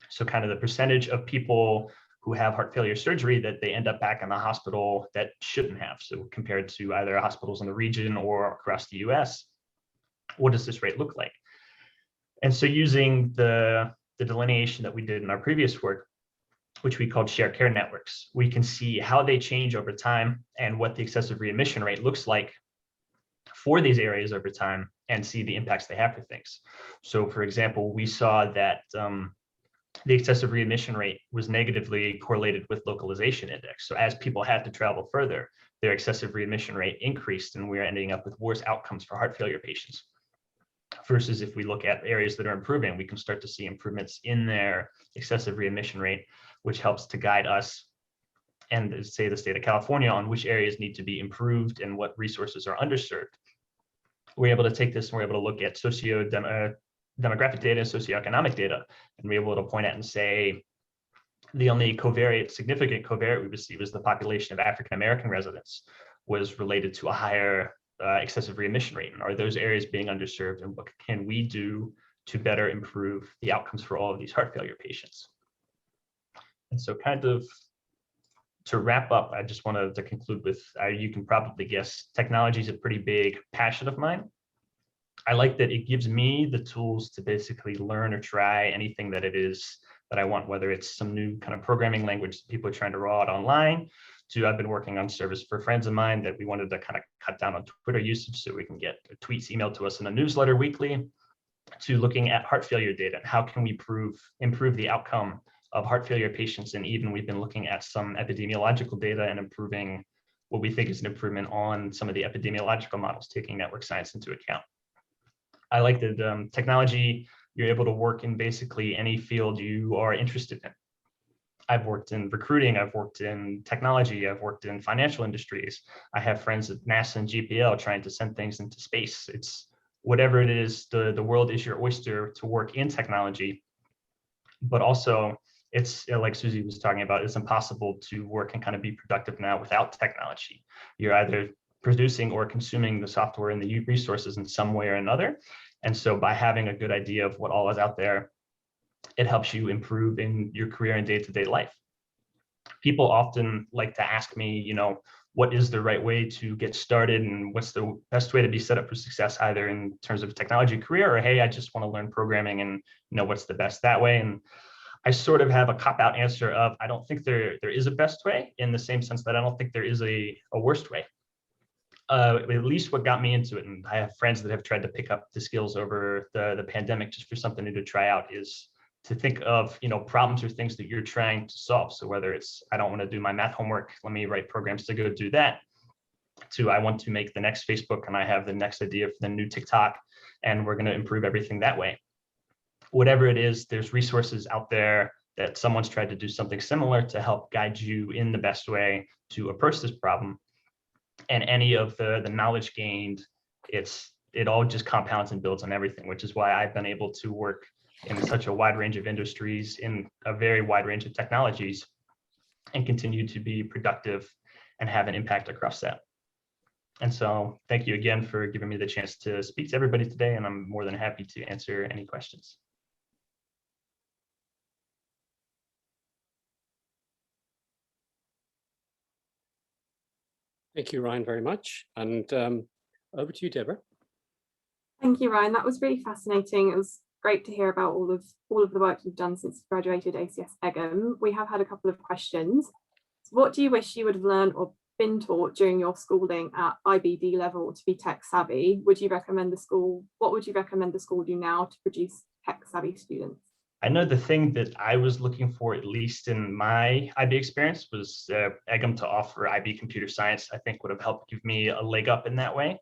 So kind of the percentage of people who have heart failure surgery that they end up back in the hospital that shouldn't have. So compared to either hospitals in the region or across the US, what does this rate look like? And so using the delineation that we did in our previous work, which we called shared care networks, we can see how they change over time and what the excessive readmission rate looks like for these areas over time and see the impacts they have for things. So for example, we saw that the excessive readmission rate was negatively correlated with localization index. So as people had to travel further, their excessive readmission rate increased and we're ending up with worse outcomes for heart failure patients. Versus if we look at areas that are improving, we can start to see improvements in their excessive readmission rate, which helps to guide us and say the state of California on which areas need to be improved and what resources are underserved. We're able to take this and we're able to look at demographic data, socioeconomic data, and we're able to point at and say the only significant covariate we receive is the population of African-American residents was related to a higher excessive readmission rate. And are those areas being underserved, and what can we do to better improve the outcomes for all of these heart failure patients? And so kind of to wrap up, I just wanted to conclude with, you can probably guess, technology is a pretty big passion of mine. I like that it gives me the tools to basically learn or try anything that it is that I want, whether it's some new kind of programming language that people are trying to roll out online, to I've been working on service for friends of mine that we wanted to kind of cut down on Twitter usage so we can get tweets emailed to us in a newsletter weekly, to looking at heart failure data and how can we improve the outcome of heart failure patients. And even we've been looking at some epidemiological data and improving what we think is an improvement on some of the epidemiological models, taking network science into account. I like that technology, you're able to work in basically any field you are interested in. I've worked in recruiting, I've worked in technology, I've worked in financial industries. I have friends at NASA and GPL trying to send things into space. It's whatever it is, the world is your oyster to work in technology. But also, it's like Susie was talking about, it's impossible to work and kind of be productive now without technology. You're either producing or consuming the software and the resources in some way or another. And so by having a good idea of what all is out there, it helps you improve in your career and day-to-day life. People often like to ask me, what is the right way to get started and what's the best way to be set up for success, either in terms of technology career or, hey, I just want to learn programming and what's the best that way. And I sort of have a cop-out answer of, I don't think there is a best way, in the same sense that I don't think there is a worst way. At least what got me into it, and I have friends that have tried to pick up the skills over the pandemic just for something new to try out, is to think of problems or things that you're trying to solve. So whether it's, I don't want to do my math homework, let me write programs to go do that, to I want to make the next Facebook and I have the next idea for the new TikTok and we're going to improve everything that way. Whatever it is, there's resources out there that someone's tried to do something similar to help guide you in the best way to approach this problem. And any of the knowledge gained, it all just compounds and builds on everything, which is why I've been able to work in such a wide range of industries, in a very wide range of technologies, and continue to be productive and have an impact across that. And so thank you again for giving me the chance to speak to everybody today, and I'm more than happy to answer any questions. Thank you, Ryan, very much. And over to you, Deborah. Thank you, Ryan. That was really fascinating. It was great to hear about all of the work you've done since you graduated ACS Egham. We have had a couple of questions. What do you wish you would have learned or been taught during your schooling at IBD level to be tech savvy? What would you recommend the school do now to produce tech savvy students? I know the thing that I was looking for, at least in my IB experience, was Egham to offer IB computer science. I think would have helped give me a leg up in that way.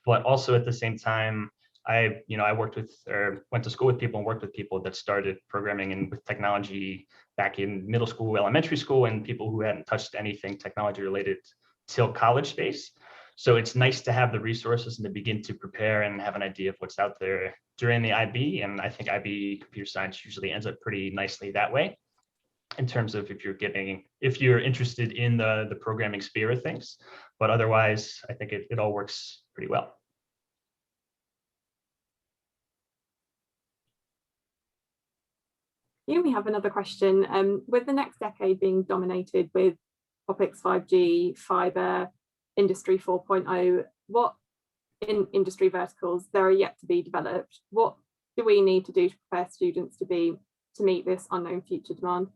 But also at the same time, I worked with, or went to school with people and worked with people that started programming and with technology back in middle school, elementary school, and people who hadn't touched anything technology related till college space. So it's nice to have the resources and to begin to prepare and have an idea of what's out there during the IB. And I think IB computer science usually ends up pretty nicely that way, in terms of if you're interested in the programming sphere of things. But otherwise, I think it all works pretty well. Here we have another question. With the next decade being dominated with topics 5G, fiber, industry 4.0, what in industry verticals there are yet to be developed? What do we need to do to prepare students to meet this unknown future demand?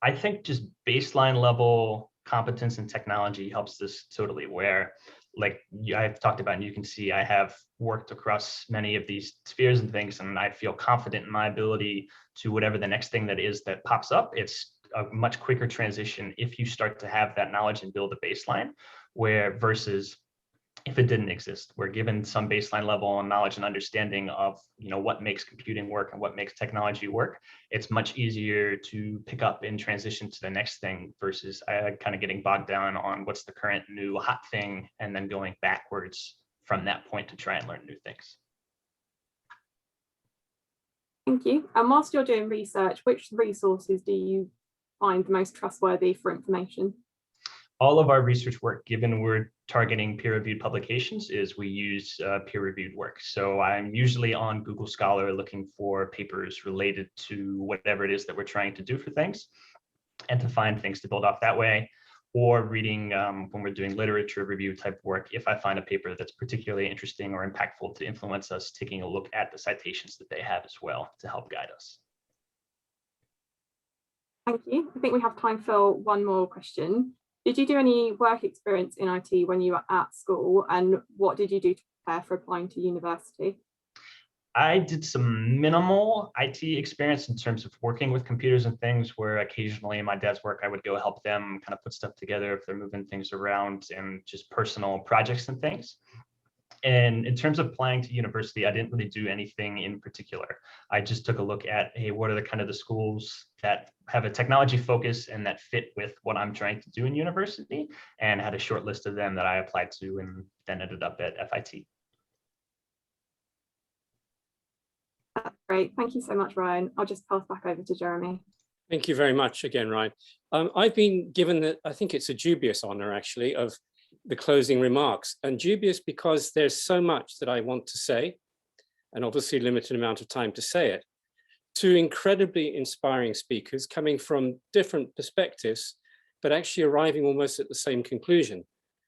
I think just baseline level competence and technology helps this totally, where like I've talked about, and you can see I have worked across many of these spheres and things, and I feel confident in my ability to whatever the next thing that is that pops up. It's a much quicker transition if you start to have that knowledge and build a baseline, where versus if it didn't exist, we're given some baseline level of knowledge and understanding of, you know, what makes computing work and what makes technology work. It's much easier to pick up and transition to the next thing versus kind of getting bogged down on what's the current new hot thing and then going backwards from that point to try and learn new things. Thank you. And whilst you're doing research, which resources do you find most trustworthy for information? All of our research work, given we're targeting peer-reviewed publications, is we use peer-reviewed work. So I'm usually on Google Scholar looking for papers related to whatever it is that we're trying to do for things, and to find things to build off that way, or reading when we're doing literature review type work. If I find a paper that's particularly interesting or impactful to influence us, taking a look at the citations that they have as well to help guide us. Thank you. I think we have time for one more question. Did you do any work experience in IT when you were at school, and what did you do to prepare for applying to university? I did some minimal IT experience in terms of working with computers and things, where occasionally in my dad's work, I would go help them kind of put stuff together if they're moving things around, and just personal projects and things. And in terms of applying to university, I didn't really do anything in particular. I just took a look at, hey, what are the kind of the schools that have a technology focus and that fit with what I'm trying to do in university, and had a short list of them that I applied to and then ended up at FIT. That's great. Thank you so much, Ryan. I'll just pass back over to Jeremy. Thank you very much again, Ryan. I've been given the, I think it's a dubious honor actually, of the closing remarks, and dubious because there's so much that I want to say, and obviously limited amount of time to say it. Two incredibly inspiring speakers coming from different perspectives, but actually arriving almost at the same conclusion.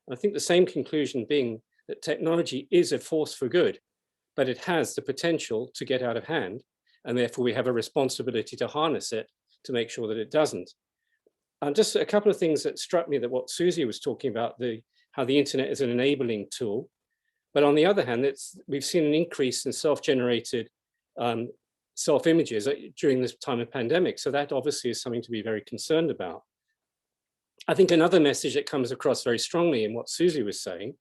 And I think the same conclusion being that technology is a force for good, but it has the potential to get out of hand, and therefore we have a responsibility to harness it to make sure that it doesn't. And just a couple of things that struck me, that what Susie was talking about, how the internet is an enabling tool, but on the other hand, we've seen an increase in self-generated self-images during this time of pandemic. So that obviously is something to be very concerned about. I think another message that comes across very strongly in what Susie was saying,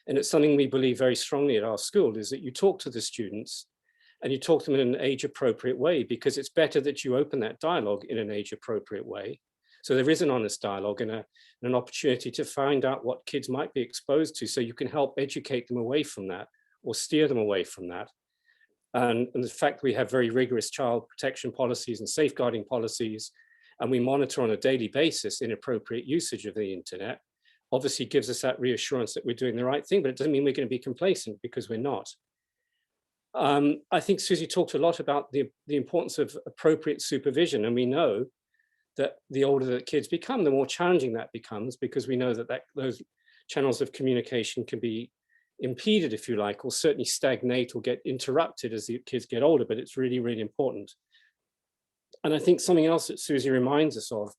and it's something we believe very strongly at our school, is that you talk to the students and you talk to them in an age-appropriate way, because it's better that you open that dialogue in an age-appropriate way. So there is an honest dialogue and an opportunity to find out what kids might be exposed to, so you can help educate them away from that or steer them away from that. And the fact we have very rigorous child protection policies and safeguarding policies, and we monitor on a daily basis inappropriate usage of the internet, obviously gives us that reassurance that we're doing the right thing, but it doesn't mean we're going to be complacent, because we're not. I think Susie talked a lot about the importance of appropriate supervision, and we know that the older the kids become, the more challenging that becomes, because we know that those channels of communication can be impeded, if you like, or certainly stagnate or get interrupted as the kids get older, but it's really, really important. And I think something else that Susie reminds us of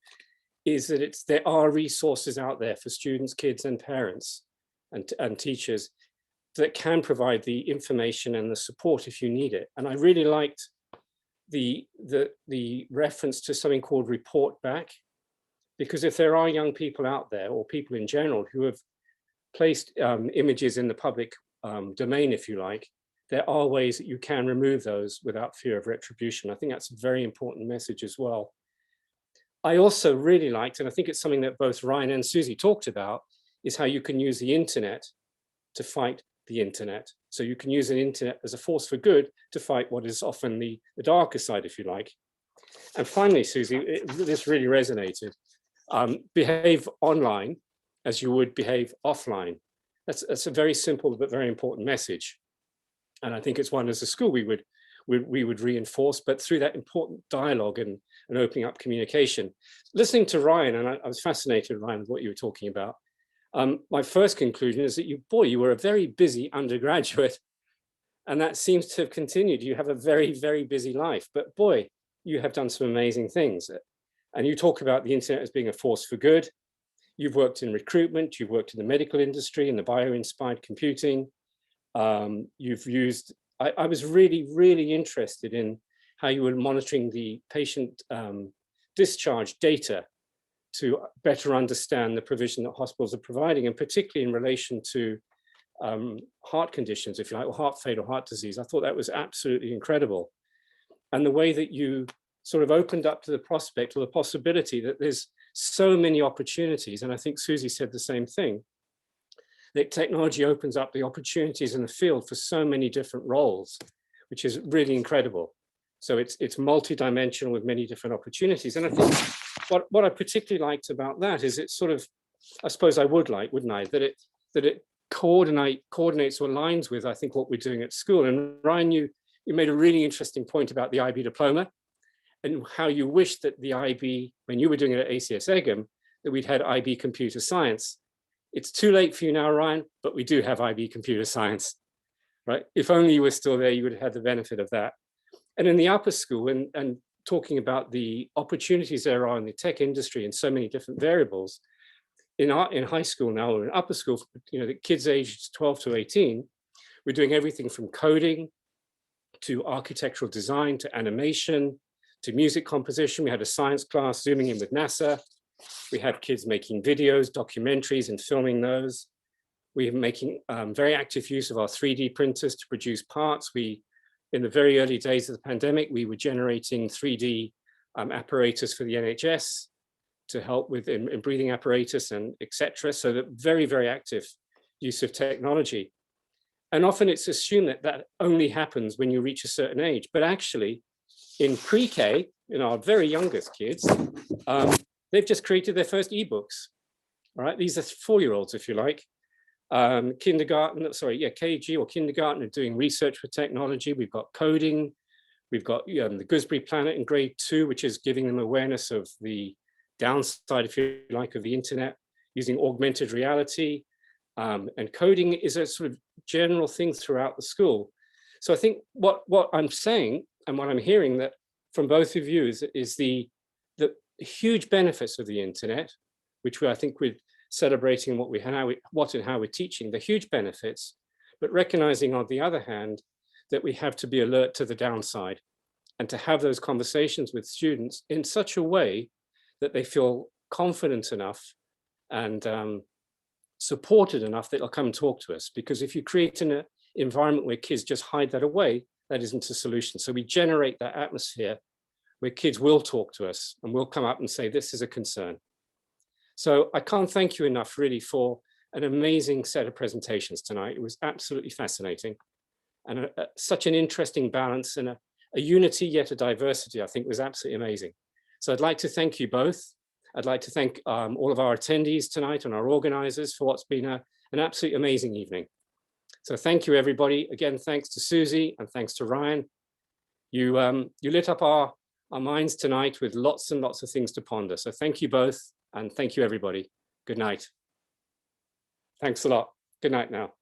is that there are resources out there for students, kids, and parents and teachers that can provide the information and the support if you need it. And I really liked the reference to something called report back, because if there are young people out there, or people in general, who have placed images in the public domain, if you like, there are ways that you can remove those without fear of retribution. I think that's a very important message as well. I also really liked, and I think it's something that both Ryan and Susie talked about, is how you can use the internet to fight the internet. So you can use the internet as a force for good to fight what is often the darker side, if you like. And finally, Susie, this really resonated. Behave online as you would behave offline. That's a very simple but very important message. And I think it's one as a school we we would reinforce, but through that important dialogue and opening up communication. Listening to Ryan, and I was fascinated, Ryan, with what you were talking about. My first conclusion is that you were a very busy undergraduate, and that seems to have continued. You have a very, very busy life, but boy, you have done some amazing things. And you talk about the internet as being a force for good. You've worked in recruitment, you've worked in the medical industry, in the bio-inspired computing. You've used, I was really, really interested in how you were monitoring the patient discharge data to better understand the provision that hospitals are providing, and particularly in relation to heart conditions, if you like, or heart failure, or heart disease. I thought that was absolutely incredible. And the way that you sort of opened up to the prospect or the possibility that there's so many opportunities, and I think Susie said the same thing, that technology opens up the opportunities in the field for so many different roles, which is really incredible. So it's multidimensional with many different opportunities. And I think what I particularly liked about that is it sort of, I suppose I would like, wouldn't I, that it coordinates or aligns with, I think, what we're doing at school. And Ryan, you made a really interesting point about the IB diploma and how you wish that the IB, when you were doing it at ACS Egham, that we'd had IB computer science. It's too late for you now, Ryan, but we do have IB computer science, right? If only you were still there, you would have had the benefit of that. And in the upper school, and talking about the opportunities there are in the tech industry and so many different variables, in high school now, or in upper school, you know, the kids aged 12 to 18, we're doing everything from coding to architectural design, to animation, to music composition. We had a science class zooming in with NASA. We had kids making videos, documentaries, and filming those. We're making very active use of our 3D printers to produce parts. In the very early days of the pandemic, we were generating 3D apparatus for the NHS to help with in breathing apparatus and etc. So that very, very active use of technology. And often it's assumed that that only happens when you reach a certain age. But actually, in pre-K, in our very youngest kids, they've just created their first ebooks. All right, these are 4-year-olds, if you like. Kindergarten, sorry, yeah, KG or kindergarten are doing research for technology. We've got coding. We've got the Gooseberry Planet in grade 2, which is giving them awareness of the downside, if you like, of the internet, using augmented reality. And coding is a sort of general thing throughout the school. So I think what I'm saying and what I'm hearing that from both of you is the huge benefits of the internet, which I think we're celebrating what and how we're teaching, the huge benefits, but recognizing on the other hand that we have to be alert to the downside and to have those conversations with students in such a way that they feel confident enough and supported enough that they'll come and talk to us. Because if you create an environment where kids just hide that away, that isn't a solution. So we generate that atmosphere where kids will talk to us and will come up and say, this is a concern. So I can't thank you enough really for an amazing set of presentations tonight. It was absolutely fascinating and such an interesting balance and a unity yet a diversity, I think was absolutely amazing. So I'd like to thank you both. I'd like to thank all of our attendees tonight and our organizers for what's been an absolutely amazing evening. So thank you, everybody. Again, thanks to Susie and thanks to Ryan. You lit up our minds tonight with lots and lots of things to ponder. So thank you both and thank you, everybody. Good night. Thanks a lot. Good night now.